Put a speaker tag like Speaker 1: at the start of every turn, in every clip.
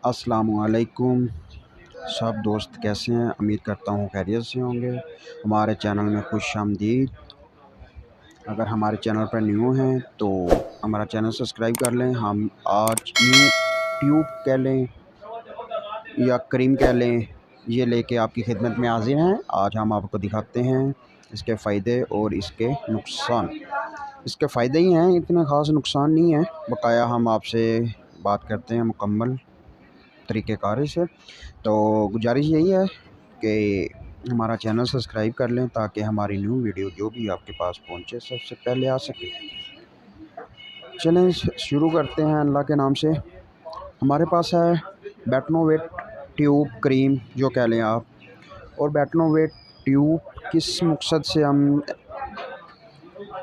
Speaker 1: अस्सलामुअलैकुम। सब दोस्त कैसे हैं? उम्मीद करता हूँ खैरियत से होंगे। हमारे चैनल में खुशामदीद। अगर हमारे चैनल पर न्यू हैं तो हमारा चैनल सब्सक्राइब कर लें। हम आज न्यू ट्यूब कह लें या क्रीम कह लें, ये लेके आपकी खिदमत में हाजिर हैं। आज हम आपको दिखाते हैं इसके फ़ायदे और इसके नुकसान। इसके फ़ायदे ही हैं, इतने ख़ास नुकसान नहीं है। बकाया हम आपसे बात करते हैं मुकम्मल तरीक़ेकार से। तो गुजारिश यही है कि हमारा चैनल सब्सक्राइब कर लें ताकि हमारी न्यू वीडियो जो भी आपके पास पहुंचे सबसे पहले आ सके। चलें शुरू करते हैं अल्लाह के नाम से। हमारे पास है बेटनोवेट ट्यूब क्रीम जो कह लें आप। और बेटनोवेट ट्यूब किस मकसद से हम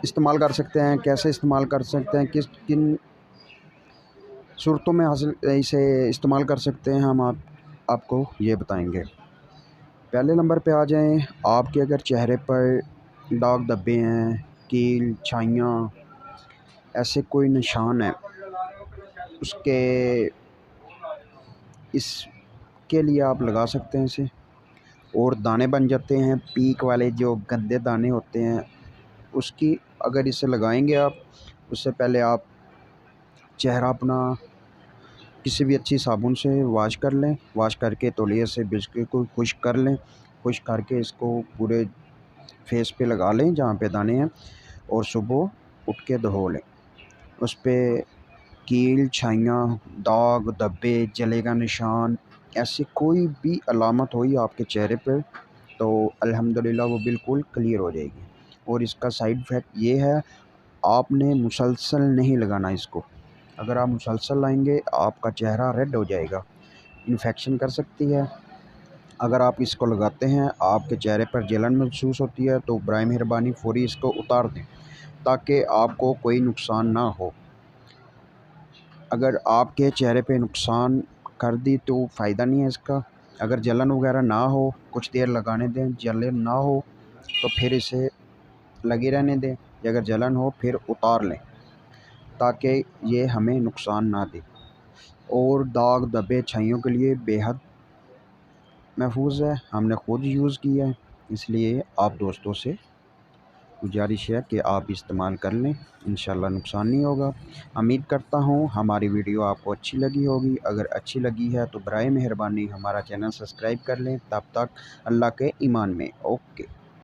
Speaker 1: इस्तेमाल कर सकते हैं, कैसे इस्तेमाल कर सकते हैं, किन सूरतों में हासिल इसे इस्तेमाल कर सकते हैं, हम आपको ये बताएंगे। पहले नंबर पे आ जाएं। आपके अगर चेहरे पर दाग धब्बे हैं, कील छाइयाँ, ऐसे कोई निशान है, उसके इसके लिए आप लगा सकते हैं इसे। और दाने बन जाते हैं, पीक वाले जो गंदे दाने होते हैं, उसकी अगर इसे लगाएंगे आप, उससे पहले आप चेहरा अपना किसी भी अच्छी साबुन से वॉश कर लें। वॉश करके तौलिए से बिल्कुल खुश्क कर लें। खुश्क करके इसको पूरे फेस पे लगा लें जहाँ पे दाने हैं, और सुबह उठ के धो लें। उस पे कील छाइयाँ, दाग धब्बे, जले का निशान, ऐसी कोई भी अलामत हुई आपके चेहरे पर तो अल्हम्दुलिल्लाह वो बिल्कुल क्लियर हो जाएगी। और इसका साइड इफ़ेक्ट ये है, आपने मुसलसल नहीं लगाना इसको। अगर आप मुसलसल लाएंगे आपका चेहरा रेड हो जाएगा, इन्फेक्शन कर सकती है। अगर आप इसको लगाते हैं, आपके चेहरे पर जलन महसूस होती है, तो बराए मेहरबानी फ़ौरी इसको उतार दें ताकि आपको कोई नुकसान ना हो। अगर आपके चेहरे पे नुकसान कर दी तो फ़ायदा नहीं है इसका। अगर जलन वगैरह ना हो, कुछ देर लगाने दें, जलन ना हो तो फिर इसे लगे रहने दें। अगर जलन हो फिर उतार लें ताकि ये हमें नुकसान ना दे। और दाग धब्बे छाइयों के लिए बेहद महफूज है, हमने खुद यूज़ किया है, इसलिए आप दोस्तों से गुजारिश है कि आप इस्तेमाल कर लें, इंशाल्लाह नुकसान नहीं होगा। उम्मीद करता हूँ हमारी वीडियो आपको अच्छी लगी होगी। अगर अच्छी लगी है तो बराए मेहरबानी हमारा चैनल सब्सक्राइब कर लें। तब तक अल्लाह के ईमान में। ओके।